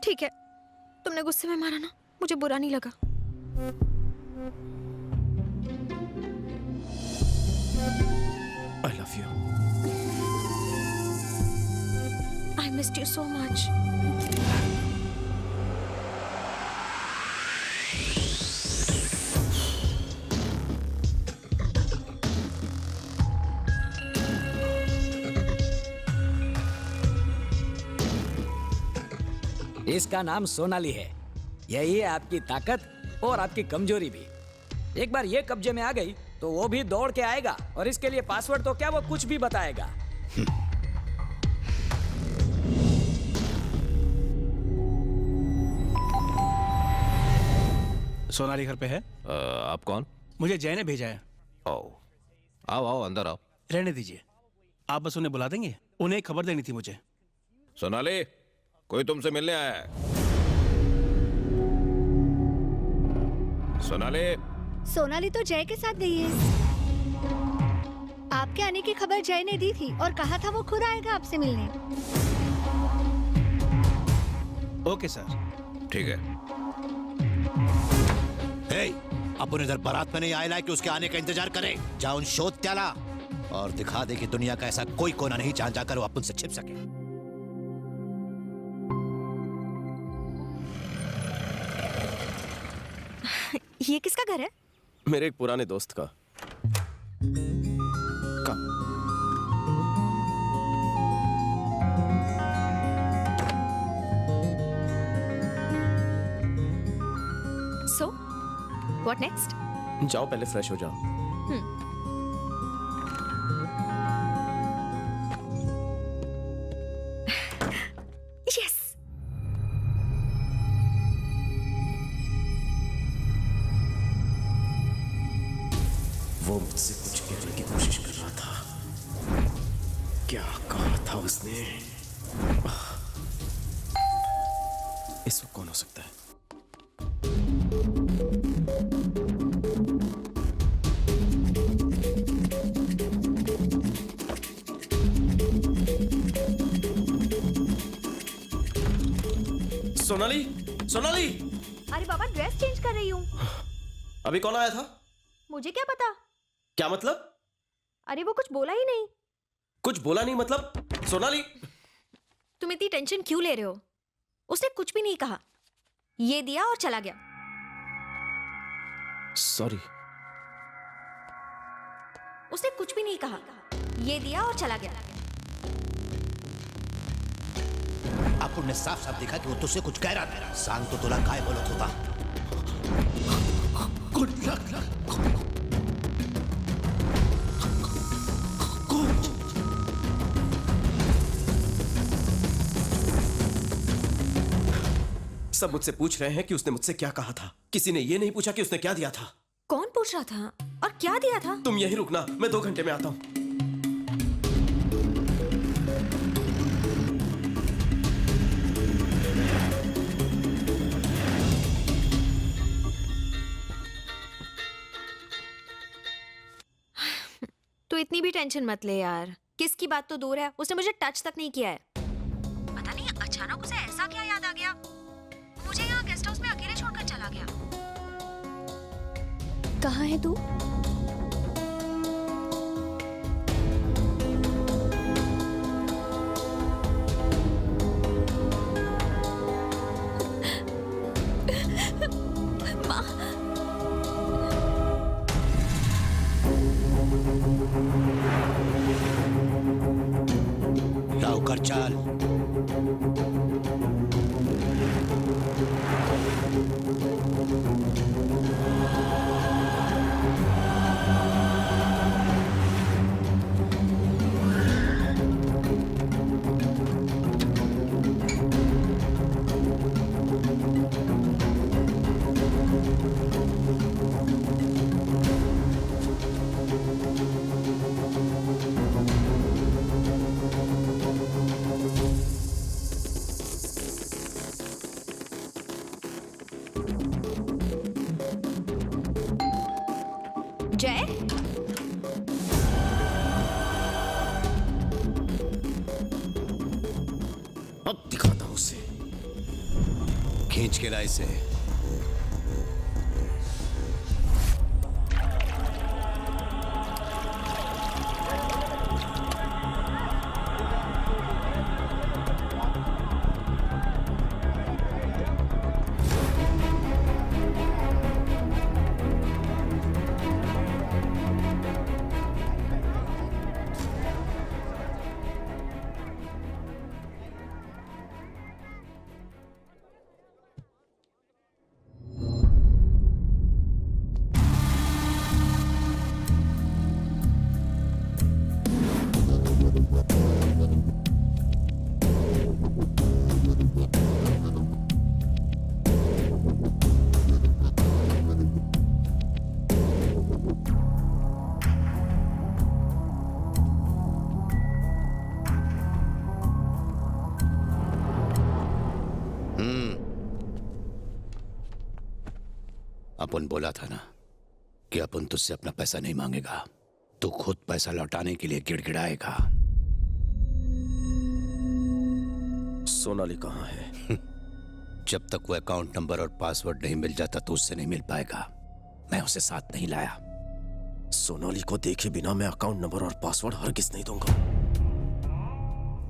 ठीक है, तुमने गुस्से में मारा ना, मुझे बुरा नहीं लगा। I love you. I missed you so much. इसका नाम सोनाली है। यही है आपकी ताकत और आपकी कमजोरी भी। एक बार ये कब्जे में आ गई तो वो भी दौड़ के आएगा, और इसके लिए पासवर्ड तो क्या, वो कुछ भी बताएगा। सोनाली घर पे है? आप कौन? मुझे जय ने भेजा है। आओ आओ आओ, अंदर आओ। रहने दीजिए, आप बस उन्हें बुला देंगे, उन्हें एक खबर देनी थी मुझे। सोनाली, कोई तुमसे मिलने आया है। सोनाली। सोनाली तो जय के साथ गई है। आपके आने की खबर जय ने दी थी और कहा था वो खुद आएगा आपसे मिलने। Okay sir. ठीक है। हे, अपन इधर बारात में नहीं आया कि उसके आने का इंतजार करे। जाओ उन शोध त्याला और दिखा दे कि दुनिया का ऐसा कोई कोना नहीं जहां जाकर वो अपन से छिप सके। ये किसका घर है? मेरे एक पुराने दोस्त का। So, what next? जाओ पहले फ्रेश हो जाओ। Yes. वो मुझसे कुछ कहने की कोशिश कर रहा था। क्या कहा था उसने? इस वक्त कौन हो सकता है? सोनाली, सोनाली! अरे बाबा, ड्रेस चेंज कर रही हूँ। अभी कौन आया था? मुझे क्या पता? क्या मतलब? अरे वो कुछ बोला ही नहीं। कुछ बोला नहीं मतलब? सोनाली! तुम इतनी टेंशन क्यों ले रहे हो? उसने कुछ भी नहीं कहा, ये दिया और चला गया। सॉरी। उसने कुछ भी नहीं कहा, ये दिया और चला गया। अपन ने साफ साफ देखा कि वो तुझसे कुछ कह रहा था। सांग तो तुला काय बोलत होता। Good luck. सब मुझसे पूछ रहे हैं कि उसने मुझसे क्या कहा था। किसी ने ये नहीं पूछा कि उसने क्या दिया था। कौन पूछ रहा था और क्या दिया था? तुम यहीं रुकना, मैं 2 घंटे में आता हूं। तू इतनी भी टेंशन मत ले यार। किसकी बात तो दूर है, उसने मुझे टच तक नहीं किया है। पता नहीं अचानक उसे ऐसा क्या याद आ गया, मुझे यहाँ गेस्ट हाउस में अकेले छोड़कर चला गया। कहाँ है तू? लवकर चल। उसे। खींच के ला इसे। अपन बोला था ना कि अपन तुझसे अपना पैसा नहीं मांगेगा, तू खुद पैसा लौटाने के लिए गिड़गिड़ाएगा। सोनाली कहाँ है? जब तक वो अकाउंट नंबर और पासवर्ड नहीं मिल जाता तो उससे नहीं मिल पाएगा। मैं उसे साथ नहीं लाया। सोनाली को देखे बिना मैं अकाउंट नंबर और पासवर्ड हरगिज नहीं दूंगा।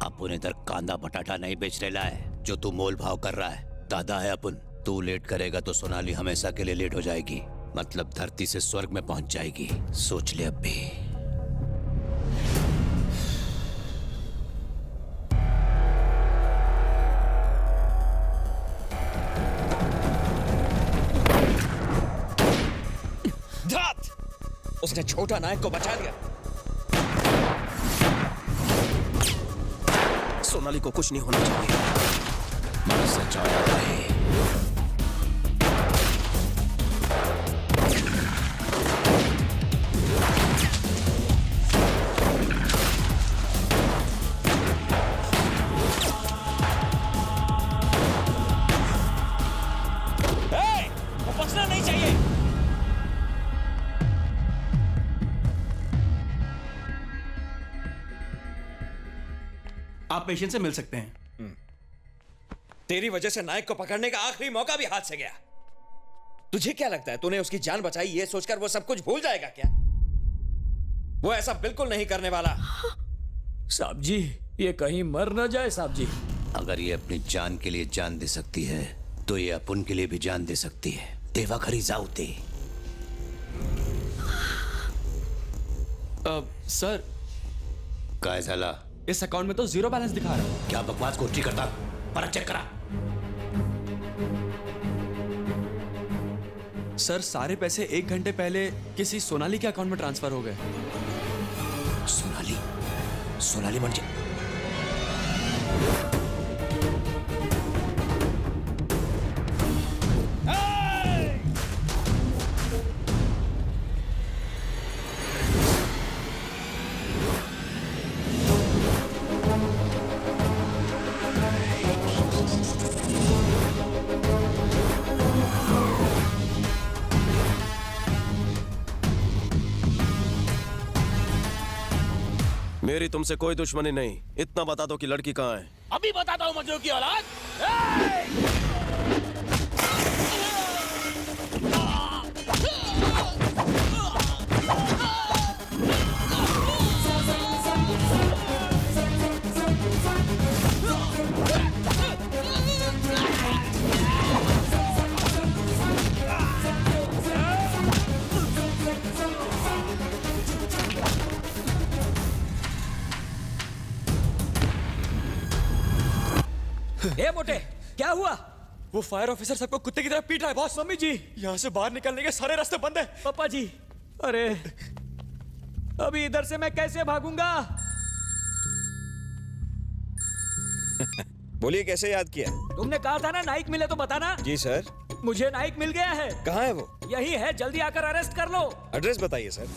अपन इधर कांदा बटाटा नहीं बेच रहा है जो तू मोल भाव कर रहा है। दादा है अपन, तू लेट करेगा तो सोनाली हमेशा के लिए लेट हो जाएगी, मतलब धरती से स्वर्ग में पहुंच जाएगी। सोच ले अब भी। धात! उसने छोटा नायक को बचा लिया। सोनाली को कुछ नहीं होना चाहिए। मन से ज्यादा रहे। वो बचना नहीं चाहिए। आप पेशेंट से मिल सकते हैं। तेरी वजह से नायक को पकड़ने का आखिरी मौका भी हाथ से गया। तुझे क्या लगता है तूने उसकी जान बचाई ये सोचकर वो सब कुछ भूल जाएगा क्या? वो ऐसा बिल्कुल नहीं करने वाला। साहब जी, ये कहीं मर न जाए साहब जी। अगर ये अपनी जान के लिए जान दे सकती है तो ये अपन के लिए भी जान दे सकती है। देवा खरी जाऊते। सर, काय झाला? इस अकाउंट में तो जीरो बैलेंस दिखा रहा है। क्या बकवास कोठी करता? परख चेक करा। सर, सारे पैसे 1 घंटे पहले किसी सोनाली के अकाउंट में ट्रांसफर हो गए। सोनाली? सोनाली म्हणजे मेरी तुमसे कोई दुश्मनी नहीं। इतना बता दो कि लड़की कहाँ है। अभी बताता हूँ मजनू की औलाद। ए मोटे, क्या हुआ? वो फायर ऑफिसर सबको कुत्ते की तरह पीट रहा है बॉस। मम्मी जी, यहाँ से बाहर निकलने के सारे रास्ते बंद है। पापा जी, अरे अभी इधर से मैं कैसे भागूंगा? बोलिए, कैसे याद किया? तुमने कहा था ना नाइक मिले तो बताना। जी सर। मुझे नाइक मिल गया है। कहाँ है वो? यही है, जल्दी आकर अरेस्ट कर लो। एड्रेस बताइए sir.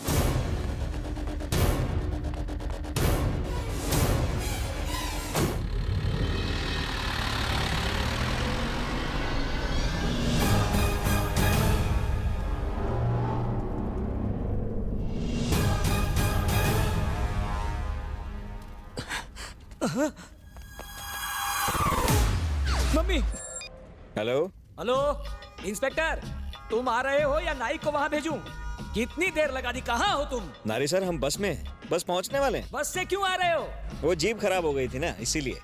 Mummy. Hello. Hello inspector, तुम आ रहे हो या नाइक को वहां भेजूं? कितनी देर लगा दी, कहाँ हो तुम? नारी सर, हम बस में हैं। बस पहुंचने वाले हैं। बस से क्यों आ रहे हो? वो जीप खराब हो गई थी ना, इसीलिए।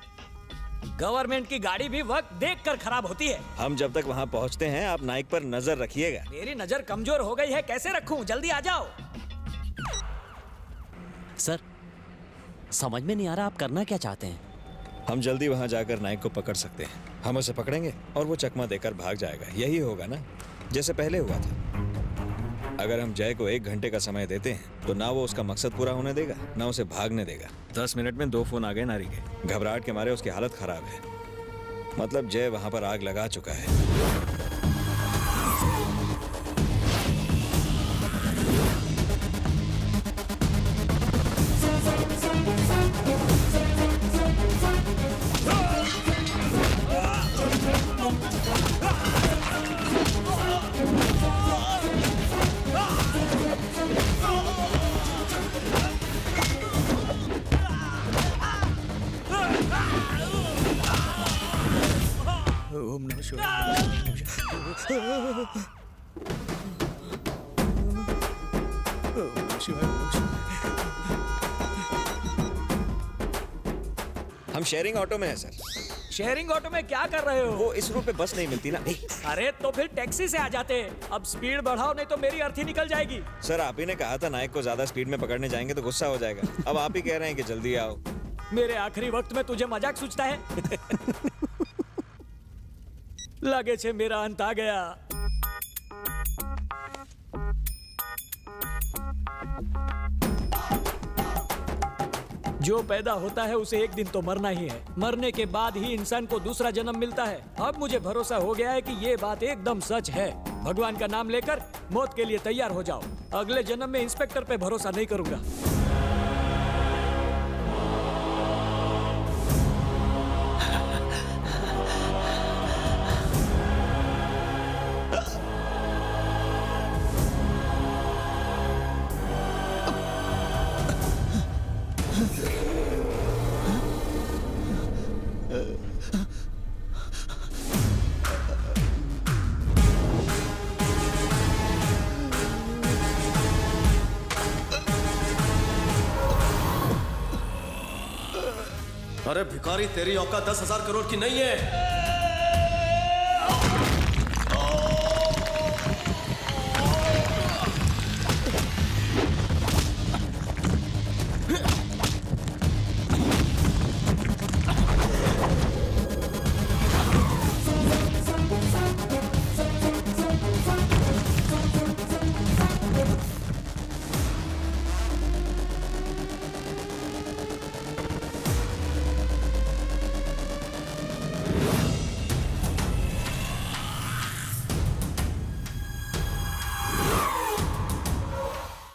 गवर्नमेंट की गाड़ी भी वक्त देखकर खराब होती है। हम जब तक वहां पहुंचते हैं आप नाइक पर नजर रखिएगा। मेरी नजर कमजोर हो गई है, कैसे रखूं? जल्दी आ जाओ। सर, समझ में नहीं आ रहा आप करना क्या चाहते हैं। हम जल्दी वहां जाकर नाइक को पकड़ सकते हैं। हम उसे पकड़ेंगे और वो चकमा देकर भाग जाएगा। यही होगा ना, जैसे पहले हुआ था। अगर हम जय को 1 घंटे का समय देते हैं तो ना वो उसका मकसद पूरा होने देगा, ना उसे भागने देगा। 10 मिनट में 2 फोन आ गए नारी के। घबराहट के मारे उसकी हालत खराब है। मतलब जय वहां पर आग लगा चुका है। हम शेयरिंग ऑटो में हैं सर। शेयरिंग ऑटो में क्या कर रहे हो? वो इस रूट पे बस नहीं मिलती ना। अरे तो फिर टैक्सी से आ जाते। अब स्पीड बढ़ाओ, नहीं तो मेरी अर्थी निकल जाएगी। सर, आप ही ने कहा था नाइक को ज्यादा स्पीड में पकड़ने जाएंगे तो गुस्सा हो जाएगा। अब आप ही कह रहे हैं कि जल्दी आओ। मेरे आखिरी वक्त में तुझे मजाक सूझता है? लागे छे मेरा अंत आ गया। जो पैदा होता है उसे एक दिन तो मरना ही है। मरने के बाद ही इंसान को दूसरा जन्म मिलता है। अब मुझे भरोसा हो गया है कि ये बात एकदम सच है। भगवान का नाम लेकर मौत के लिए तैयार हो जाओ। अगले जन्म में इंस्पेक्टर पे भरोसा नहीं करूंगा। अरे भिखारी, तेरी औकात 10,000 करोड़ की नहीं है।